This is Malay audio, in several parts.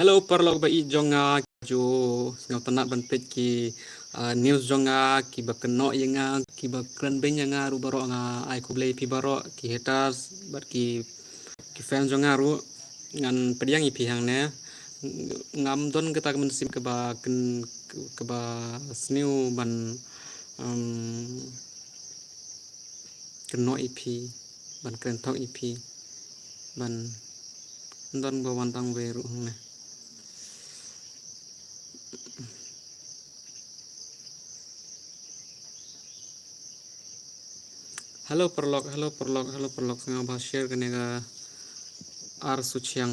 Hello parlok ba i jonga jo ngau tanak banpet ki news jonga ki ba keno yenga ki ba kran ben nga ru baro nga ai ku blai pi baro ki haters bar ki fan jonga ru ngan pediang i pi hang ne ngam don kita men sim ke ba snew ban keno i pi ban kran tok i pi ban don ba wantang we ru hang ne. Hello perlok senga ba share kene ga ar suchiang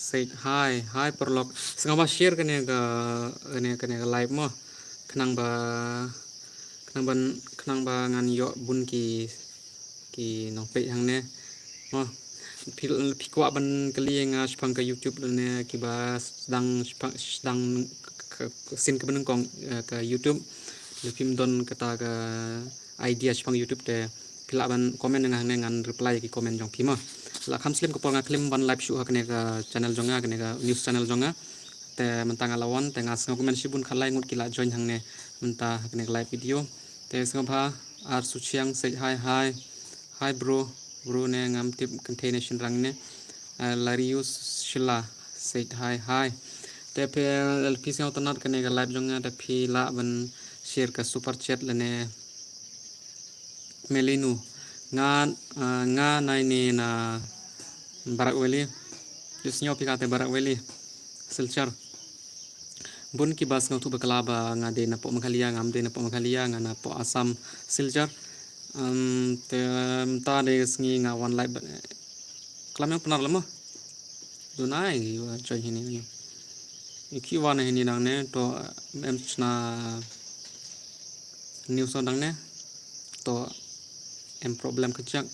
say hi perlok senga ba share kene ga kene ga live mo kenang ba kenang ba ngan yo bun ki nong pe hang ne mo pi kwa ban kali nga spang ka YouTube ne ki ba sedang sin ke beneng kong ke YouTube le pim don kata ga idea spang YouTube te pila ban komen ngan reply ki komen jong pima la kham slim ko ponga klim ban live show hakne ka channel jonga kene ka news channel jonga te mentang alawan te ngas ngo komen sibun khalai ngut kila join hangne menta hakne live video te sngabha ar suchiang say hi bro ne ngam tip containation rang ne larius shila say hi te pe lp sngau tanat kene ka live jonga te pila ban share ka super chat lene melinu nga nai ni na barak weli jusnyo pikate barak weli silchar bun ki bas ngau tu baklaba nga de na po maghalia ngam de na po maghalia nga na po asam silchar te ta de sngi nga one life klam yang penar lama dunai join hini ni iki wana hini nang ne to em chna news dang ne to em problem kecak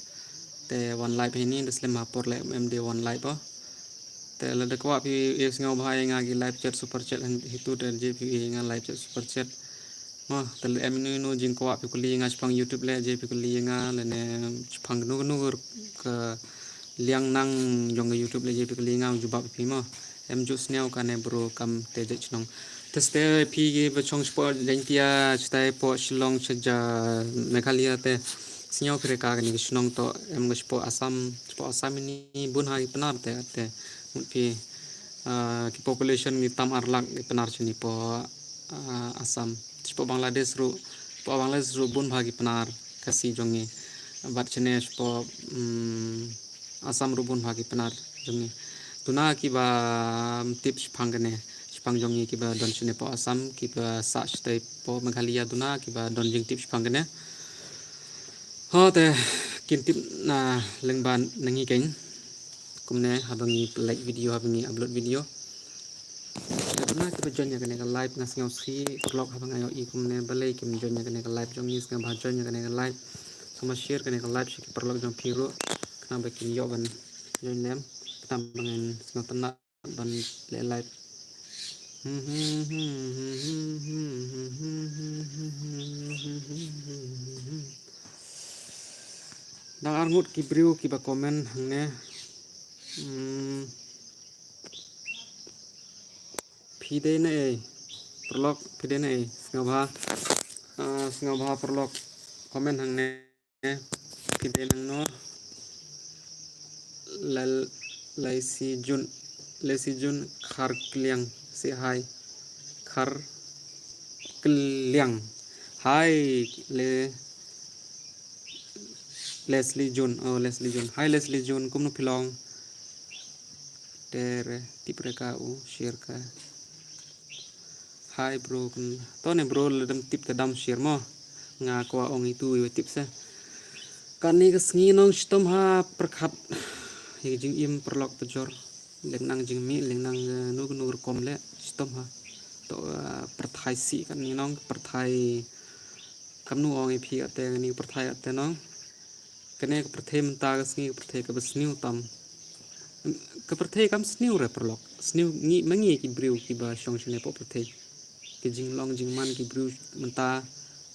te one life ini desle mapor le md one life te le de kwa pi is ngau bhai nga gi live chat super chat hitu de jp nga live chat super chat mo te le em nu jing kwa pi kuli nga spang YouTube le jp kuli nga le ne spang nu ke liang nang jong YouTube le jp kuli nga jubab pi mo em ju sneu ka ne bro kam te je chnong teste pi gi bachong sport lentia chtai po shillong chaja meghalaya te sinyau kre ka ni snong to em go sport asam ini bun hai penar te pi ki population ni tam arlak penar chini po asam po Bangladesh ru bun bhagi penar kasi jongi bat chene po asam ru bun bhagi penar jongi tuna ki ba tips phangane spang jongi ki ba don chene po asam ki ba sa stai po Meghalaya tuna ki ba don jing tips phangane ho te kin tip na lengban nangi keng kumne habangi like video habangi upload video na kita join ya kene live ngas ngau si vlog habang ayo i kumne balai kim join ya kene live jong is ngam join ya kene live sama share kene live si vlog jong piro kana bakin yo ban join lem kita bangen ngau tena ban le live dang arngut ki briu ki ba komen hangne pide ne perlok pide ne ngabha perlok komen hangne pide nang no laisi jun khar kliang si hai khar kliang hai Leslie Jun hai Leslie Jun kumnu pilong tere tipre ka u share ka hai bro to ne bro ledam tip te dam share mo nga kwa ong itu we tip se kani ka sngi nong stom ha perkhat hi jing im perlok pejor lengnang jing mi lengnang nu kom le stom ha to perthai si kan ni nong perthai kamnu ong i phi ate ni perthai ate nong kene ka perthai menta ka sngi perthai ka besniu tam ka perthai kam sniu re perlok sniu ngi mangi ki briu ki ba shong shne po perthai ki jing long jing man ki briu menta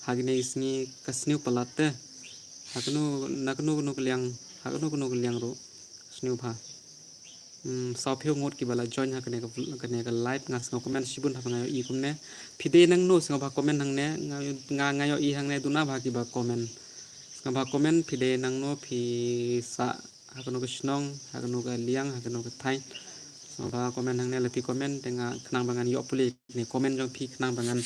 hagne isni ka sniu palate haknu naknu nu kliang ro sniu pha sau phiêu ngot ki bala join ha kene ka live nga sngo comment sibun ha ngayo i kumne phide nang no sngo ba comment hang ne ngayo i hang ne duna ba ki ba comment sngo ba comment phide nang no phi sa ha kanu ka snong ha kanu ka liang ha kanu ka thai sngo ba comment hang ne la phi comment tenga knang bangan yo puli ni comment jong phi knang bangan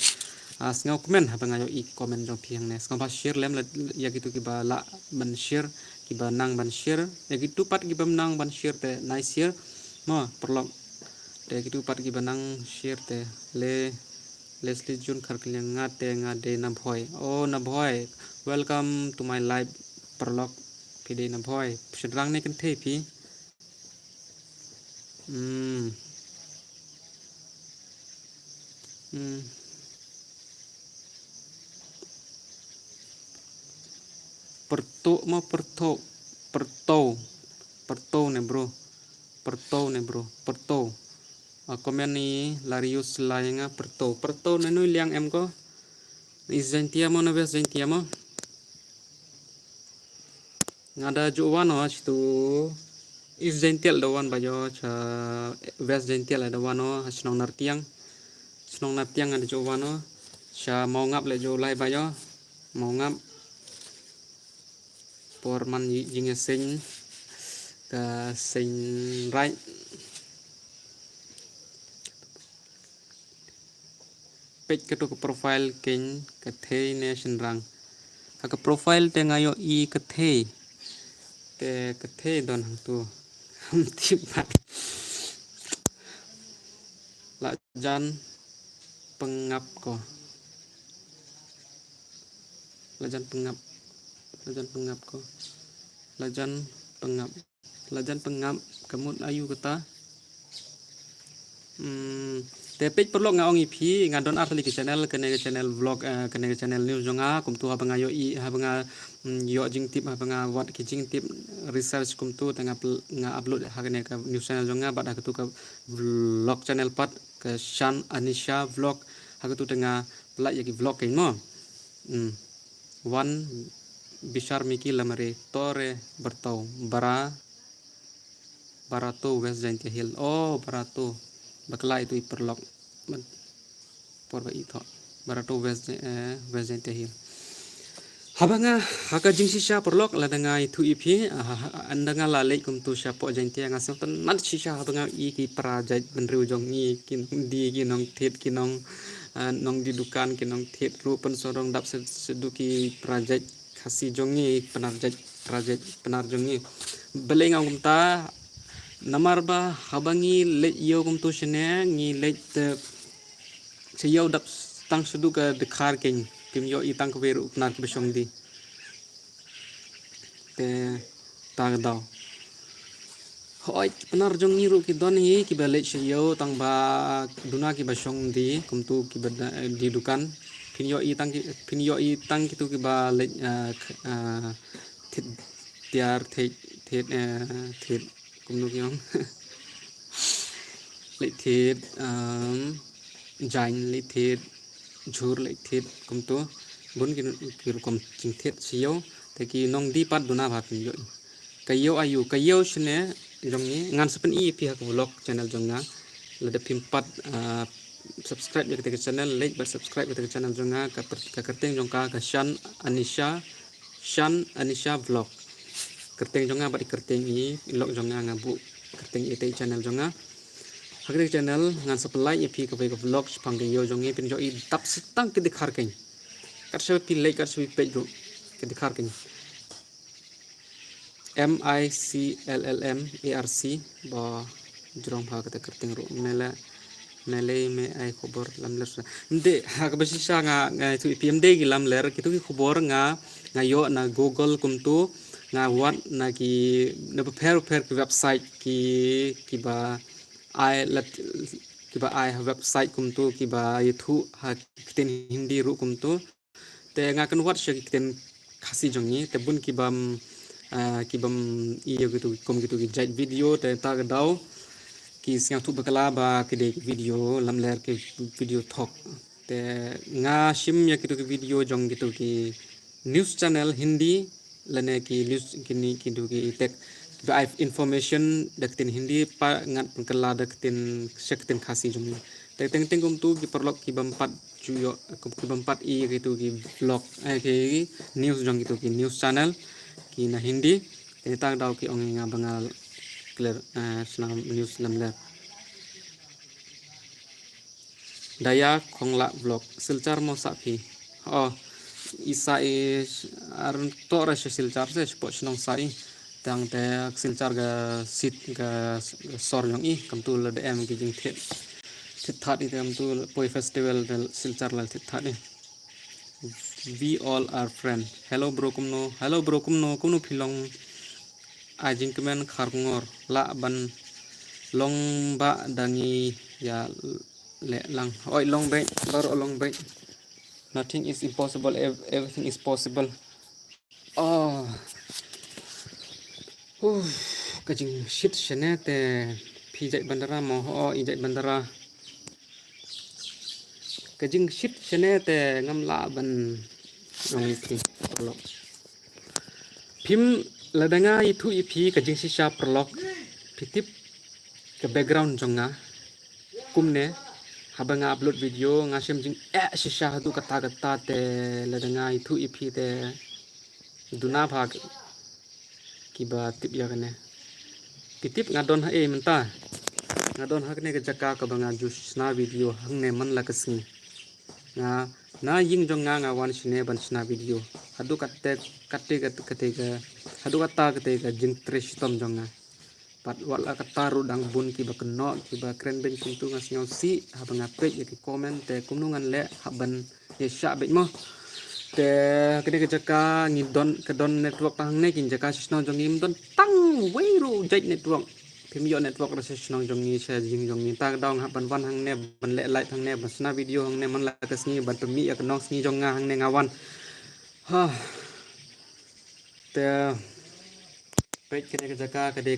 sngo comment ha ngayo i comment jong phi hang ne sngo ba share lem la ya gitu ki ba la ban share ki ba nang ban share ya gitu pat ki ba nang ban share te nice share mo perlok te gitu pat ki ba nang share te le Leslie Jun kharkliang ngade na boy oh na boy welcome to my live perlok pide na boy sedrang ne kan the pi hmm hmm perto mo perto ne bro perto komen ni larius lainga perto nenu liang em ko izentia mo na bes zentia mo ngada juwan ho tu izential dawan bayo cha west zential dawan ho snong nartiang ada juwan ho cha mau ngap le jo lai bayo mau ngap por man jinge sing ka sing right page ke to profile king ke thei nation rang ka profile te ngayo i ke thei don hang tu tibat la jan pengap ko lajan pengap kemut ayu kata te page perlu ngaong ipi ngadon artli ke channel vlog kene channel news jonga kum tu habanga yo i habanga yo jing tip habanga wat ki jing tip research kum tu tengah nga upload hakene ka news channel jonga bad hakatu ka vlog channel pat ke Shan Anisha vlog hakatu tengah pelak yaki vlog kain mo one Bishar Miki lamare tore bertau barato West Jaintia Hill oh barato bakla itu perlok porba itu barato West Jaintia Hill habanga haka jingsi sha perlok la danga itu ipi andanga la lek kum tu sha po Jaintia ngasem tan nat shisha habanga i ki praja benriu jong ni kin di ki nong thet ki nong nong di dukan ki nong thet ru pen sorong dap seduki praja khasi jong ni penar jong ni belenga kum ta namar ba habangi le yo kum tu shene ngi le se yo dap tang sudu ka dekhar ken kim yo itang ko veru nar ki besong di te tag daw hoi penar jong ni ru ki don hi ki ba le se yo tang ba duna ki besong di kum tu ki ba di dukan pin yo itang ki tu ki ba le thit tiar thit kum nu kyong le thit jain le thit jhur le thit kum tu bun ki kum ching thit siyo te ki nong di pat duna bha pin yo kayo ayu kayo shne jong ni ngan sepen i pi ha vlog channel jonga le de pim pat subscribe ya ke channel like ba subscribe ya ke channel jonga ka kerteng jongka ka Shan Anisha vlog kerteng jonga ba kerteng i log jonga ngabu kerteng ite channel jonga hakre channel ngan supply ipi ka vlog pang yo jongi pin jo i tap sitang ke dikhar ken kat se pi like kat se page ro ke dikhar ken MICLLMARC ba jrong bha ka kerteng ro mele me ai khobor lam ler nde hak besi sa nga tu PMD gi lam ler kitu ki khobor nga yo na Google kum tu nga wat na ki na prepare ki website ki ba ai website kum tu ki ba yuthu ha kiten hindi ru kum tu te nga kan wat se kiten khasi jongi te bun ki bam iyo gitu kom gitu ki jait video te ta daw ki siang tu bakala ba ki de video lam ler ki video thok te nga shim ya gitu ki video jong gitu ki news channel hindi lane ki news ki du ki tek information deketin Hindi pa ngat pengkela deketin seketin khasi jumni te teng teng kum tu ki perlok ki bempat juyo ki bempat i gitu ki vlog ki news jong gitu ki news channel ki na Hindi te tang dau ki ong nga bangal clear senang news lamler daya khongla vlog silchar mo sapi oh isa is arun to ra silchar se po snong sai tang te silchar ga sit ga sor jong i kam tu le em ki jing the thit that i kam tu poi festival del silchar la thit that ni we all are friend hello bro kumno philong ajing kemen kharngor la ban long ba dangi ya le lang oi long bay bar long bay nothing is impossible everything is possible oh kajing shit shene te phi jai bandara mo ho i jai bandara kajing shit shene te ngam la ban ngam ki perlok phim ladanga itu ipi kajing sisa perlok pitip ke background jonga kumne habanga upload video ngasem jing sisa hadu kata te ladanga itu ipi te duna bhag kiba tip ya kene titip ngadon ha menta ngadon hakne ke jaka ka banga jus na video hangne man la kasni na ying jong nga wan sine ban sna video hadu katte ga hadu kata ga jing trish tom jong nga pat wala kata ru dang bun ki ba keno ki ba kren ben kuntu ngas ngau si habanga pe ya ki comment te kumnungan le haban ye sha be mo te kene ke jaka ngidon kedon network tang ne kin jaka sisno jong im don tang weiru jai network phim yo network ra sisno jong ni se jing jong ni ta dong ha ban wan hang ne ban le like hang ne basna video hang ne man la kasni ban to mi ya knong sni jong nga hang ne ngawan ha te pe kene ke jaka ke de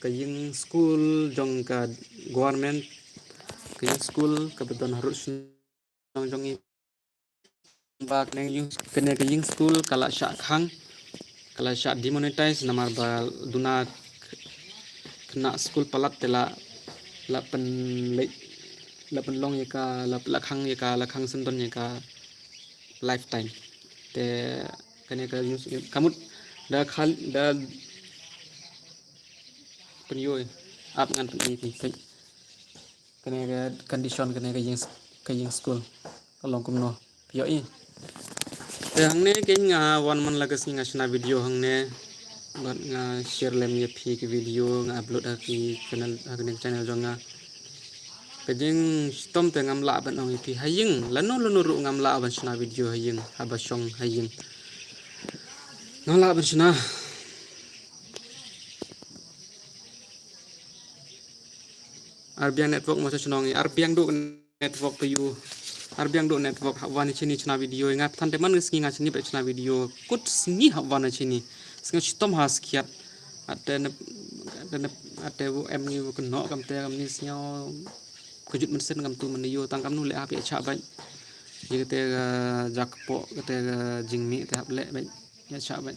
ke jing school jong ka government ke school ke bedon harus jong ni bak neng yung kene ke ying school kala sha khang kala sha demonetize namar ba duna kena school palat tela la pen long ye ka la khang sendon ye ka lifetime te kene ke kamut da khal da pen yoy ap ngan pen ni kene ke condition kene ke ying school along kumno yo i hang ne ke nga wan man lagas nga sna video hang ne bat nga share lem ye phi ke video nga upload ki channel jong nga kajing stom te ngam la ban ong phi haying lano ru ngam la ban sna video haying haba song haying ngam la ban sna arbiang network mo sa snong arbiang do network to you arbiang do network hawan chini chna video nga than te man ngi nga chini pe chna video kut sngi hawan chini sngi stom has khiat ate bu em ni bu no kam te kam ni snyo kujut mensen kam tu men yo tang kam nu le api cha ban ye te jakpo te jingmi te hap le ban ya cha ban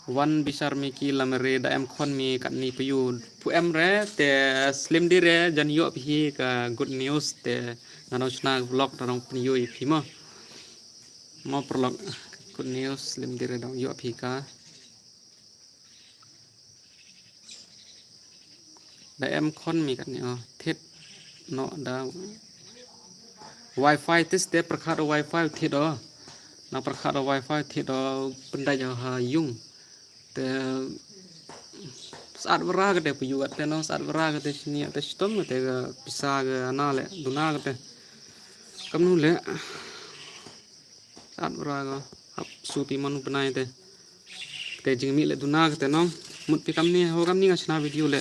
wan bisar mi ki lamre da em khon mi kat ni payu pu em re te slim di re jan yo phi ka good news te nano chna vlog tarong pni yo phi mo prolog good news slim di re dong yo phi ka da em khon mi kat ni thet no da wifi tis te prakhat wifi thet do na prakhat wifi thet do pendai ha yung te saat wara ke te puyu te no saat wara ke te sini te stom te bisa ke ana le duna ke te kam nu le saat wara ko hap supi manu penai te jingmi le duna ke te no mut pi kam ni ho kam ni ngasna video le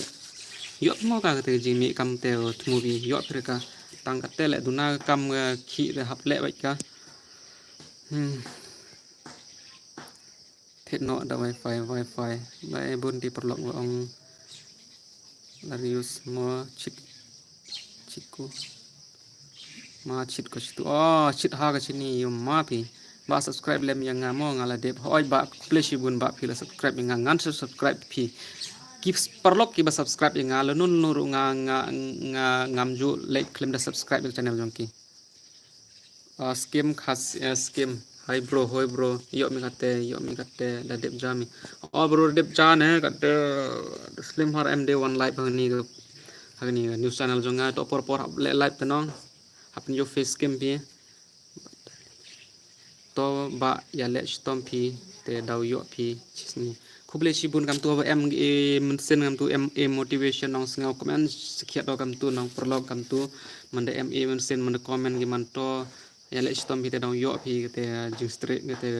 yo mo ka ke te jingmi kam te movie yo preka tang ka te le duna kam khi le hap le bai ka thet no da wifi bai bun di perlok ong larius mo chiku ma chit ko situ chit ha ka sini yo ma pi ba subscribe lem yang ngamo ngala dep hoi ba pleshi bun ba pila subscribe yang ngan subscribe pi keeps perlok ki ba subscribe yang ngala nun nuru ngamju like claim da subscribe channel jongki skim khas skim hai bro hoi bro yo mi kate da dep jami bro dep jane kate slim har md one live hagni news channel jonga to por live tenong hapin yo face cam pi to ba ya le stom pi te daw yo pi chisni khuble shibun kam tu em sen kam tu em motivation nong sngau comment sikhiat do kam tu nong prolog kam tu mande em sen mande comment gi man to ya le stom pi te daw yo pi te jing straight te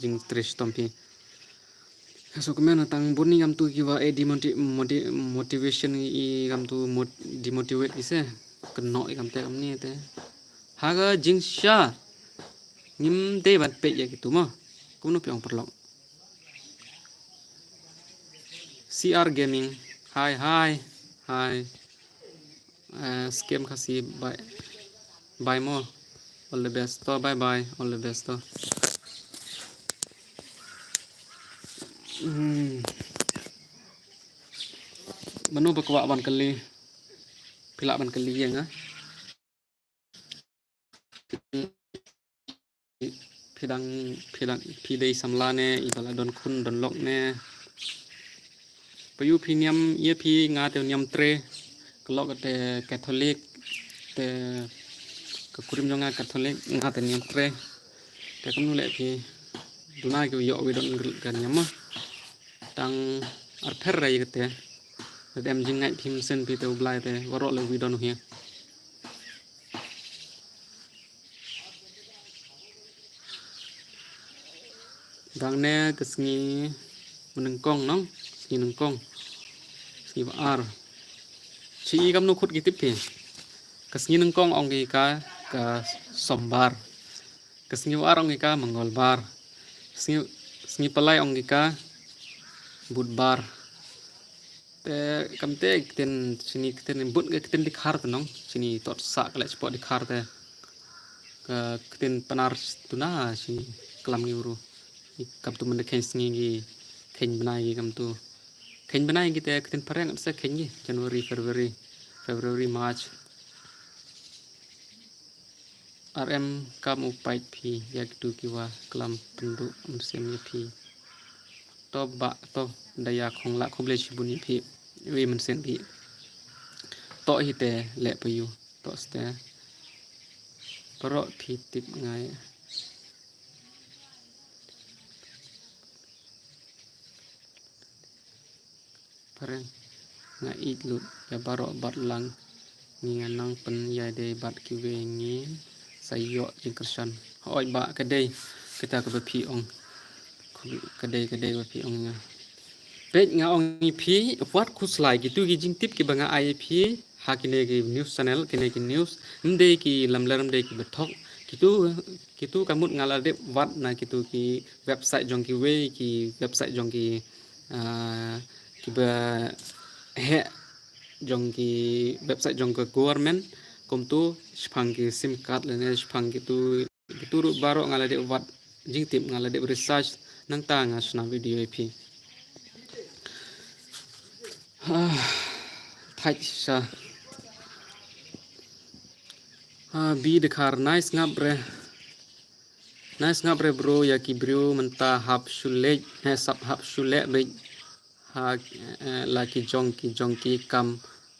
jing straight stom pi so comment tang buni kam tu ki wa motivation i kam tu demotivate ise keno kam te kam ni te haga jing sha nim de bat pe ya gitu mah kuno piang perlok CR gaming hai scam kasih bye mo all the best to bye all the best to menu bakwa ban kali pilak ban kali ya nga pidai samlane ibala don kun don lok ne payu piniam ye pi nga te niam tre kelok te katolik te kurim jonga katolik nga te niam tre te kamu le pi dunai ke yo wi don kan nyama tang arther rai ke te dem jingai phim sen pi te ublai te warok le wi don hi dang ne kesni menengkong nong sni nengkong sni ar chi kam nu khut gi tip pi kesni nengkong ong gi ka sombar kesni ar ong gi ka mangolbar sni palai ong gi ka budbar te kam te ten sini ten but ke ten dikhar nong sini tot sa kala spot dikhar te ke ten panar tuna sini kelam gi uru kam tu mende khen sngi gi khen banai gi kam tu khen banai gi te khen pareng se khen gi January February March RM kam upai phi yak tu kiwa kelam penduk musim ni phi to ba to daya khong la khoble shibuni phi wi musim phi to hi te le payu to ste pro phi tip ngai pareng nga itlut ya barok batlang nganang pen ya de bat kiwe ngi sayo jingkersan hoi ba kedai kita ke pi ong kedai ba pi ong nga pet nga ong ni pi wat khuslai gitu gi jing tip ki banga IP hakine gi news channel kine ki news mde ki lamlaram de ki bethok kitu kamut ngala de wat na kitu ki website jong ki we ki website jong ki kiba he jong ki website jong ke government kom tu spang ki sim card lene spang ki tu ru baro ngala de wat jing tip ngala de research nang ta nga sna video ip thai sa bi de khar nice ngabre bro ya ki bro menta hap shule he sap hap shule be ha laki jongki kam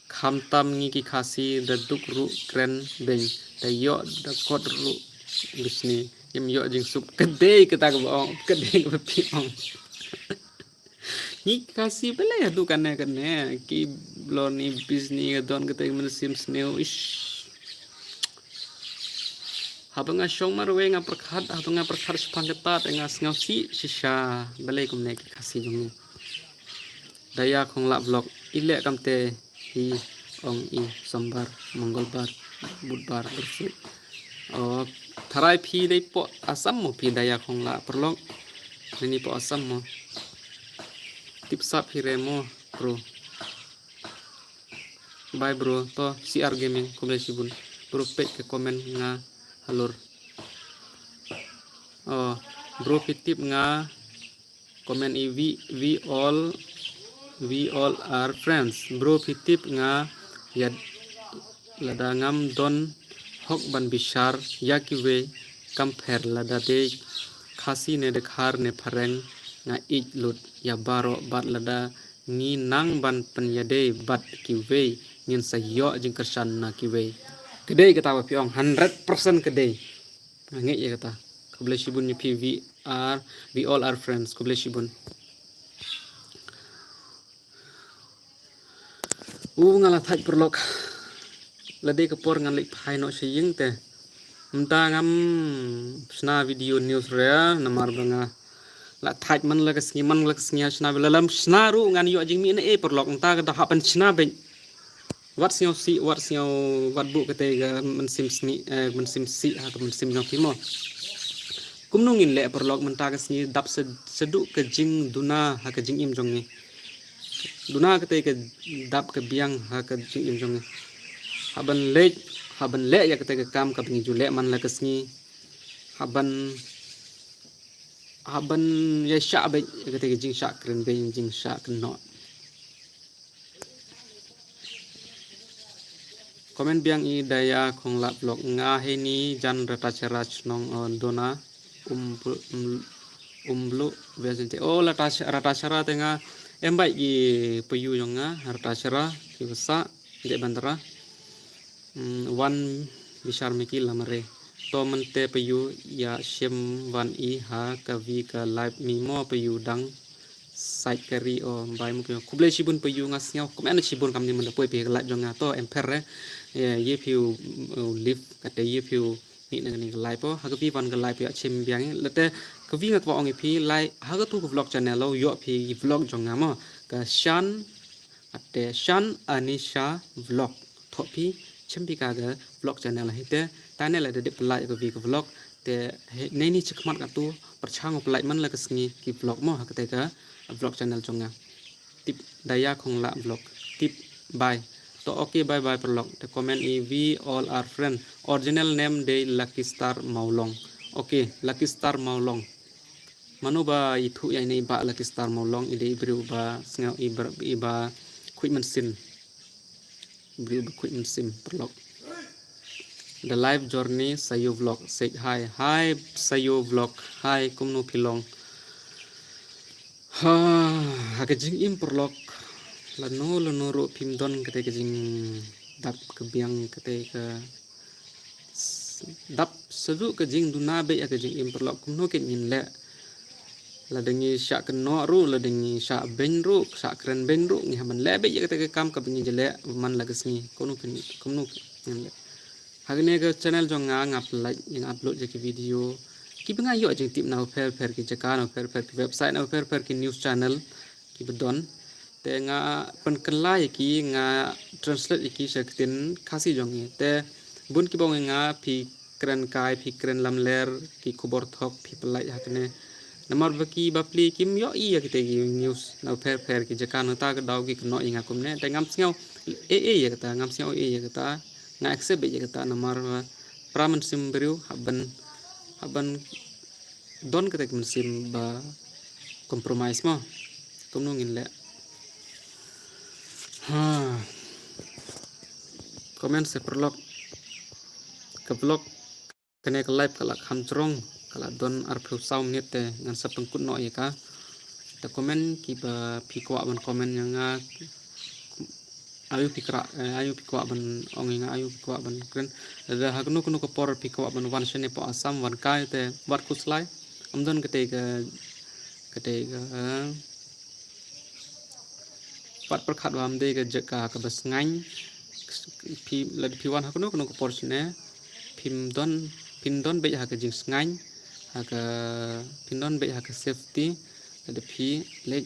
kham tam ngi ki khasi da duk ru kren ben da yo da kot ru bisni yem yo jing sup kede kita ke bong kede ke pi ong ni khasi bele ya du kane ki bloni bisni don kete men sim sneu ish habanga shong marwe nga perkhat spang keta nga ngau si shisha bele kum ne ki khasi jong daya khong la vlog ile kamte hi ong i sombar mongolbar budbar bersih tharai phi dei po asam mo phi daya khong la perlok ni po asam mo tipsa phi remo bro bye bro to CR gaming komle sibun bro pe ke komen nga halur Oh, bro pitip nga komen we all are friends. Bro pitip nga ya ladangam don hok ban bishar yakiwe kamper ladade khasi ne dekhar ne phareng nga ik lut ya baro bat lada ni nang ban penyade bat kiwe ngin sayo jing kersan na kiwe kedai kata wa piong 100% kedai nge ya kata kable shibun pi we all are friends kable shibun ngala thaj perlok lade kapor ngan lik phai no shiying te mta ngam sna video news rea namar banga la thaj man la kasngi man la kasngi sna belalam sna ru ngan yo jing mi ne e perlok mta ka ha pan sna be wat sio wat bu kate ga man sim si ha man sim no pimo kumno ngin le perlok mta kasngi dap sedu ke jing duna ha ke jing im jong ni duna kate ke dap ke biang ha ke jing im jong ni haban le ya kate ke kam ka bingi jule man la kasngi haban ya sha be kate ke jing sha kren be jing sha kno komen biang i daya khong la blog nga he ni jan rata chara chnong dona umblu vezente o rata chara tenga embai gi puyu yonga rata chara ki basa de bandara wan bishar miki lamare to mente puyu ya shem wan i ha ka vi ka live mi mo puyu dang sai kari o bai mu kuble shibun puyu ngasnyaw komen shibun kam ni menda poi pe la jonga to emper ye piu live kate ye piu ni nang ni live po ha ka vi wan ka live ya chim biang lete ka vi ngat wa ong pi live ha ka tu vlog channel lo yo pi vlog jonga mo ka shan ate shan anisha vlog tho pi chimpi ka ga vlog channel hite tane la de pelai ka vi ka vlog te nei ni chikmat ka tu perchang pelai man la ka sngi ki vlog mo ha ka te ka vlog channel jonga tip daya khong la vlog tip bye to okay bye bye perlok the comment we all are friend original name de Lucky Star Maulong okay Lucky Star Maulong manu ba itu ya ini ba Lucky Star Maulong ide ibru ba snga iba equipment sim ibru equipment sim perlok the live journey sayo vlog say hi sayo vlog hi kumnu pilong ha ka jing im perlok lano ro pim don kate ke jing dap ke biang kate ke dap sedu ke jing duna be ya ke jing im perlok kumno ke ngin le la dengi sha ke no ru la dengi sha ben ru sha kren ben ru ngi haman le be ya kate ke kam ka bingi jele man la kesni kono pin kumno ngin le hagne ke channel jong ngap like yang upload je ke video ki benga yo jing tip na fer ki jaka na fer ki website na fer ki news channel ki bedon te nga penkelai ki nga translate ki sektin khasi jongi te bun ki bong nga phi kren kai phi kren lamler ki khobor thok phi pelai hakne namar baki bapli kim yo i ya kite news na fer ki jakan ta ka daw ki no inga kumne te ngam sngau ya kata ngam sngau ya kata nga accept ya kata namar praman sim beriu haban don kate kim sim ba compromise mo kumno ngin le komen se perlok ke vlog kene ke live kala khamjrong kala don arpheu saw minute te ngan sa pengkut no ya ka ta komen ki ba phikwa ban komen nga ayu pikwa ban onginga ayu pikwa ban kren da hakno kuno ko por pikwa ban wan shene po asam wan kai te wat kuslai amdon kete ga pat perkhat wam de ga jaka ka bas ngain pi lad pi wan hakno ko porshne pindon be ha ka jing ngain ha ka pindon be ha ka safety lad pi leg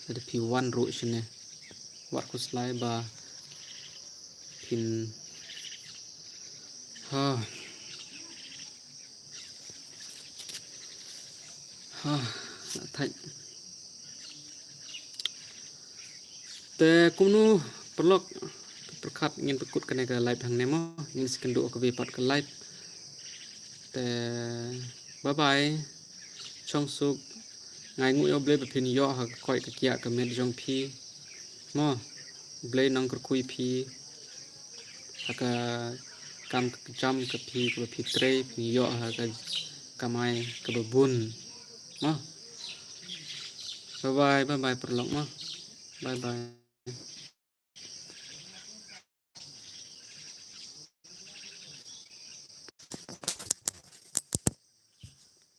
lad pi wan ro shne wat kuslai ba pin thai te kumnu perlok perkhat ngin pekut kene ke live hang nemo ngin skendu ke vipat ke live te bye bye trong suk ngai ngui o ble phin yo ha koi ka kia ka met jong phi mo ble nang kur kui phi ha ka kam ka jam ka phi tre phi yo ha ka kamai ka bun mo bye bye perlok mo bye bye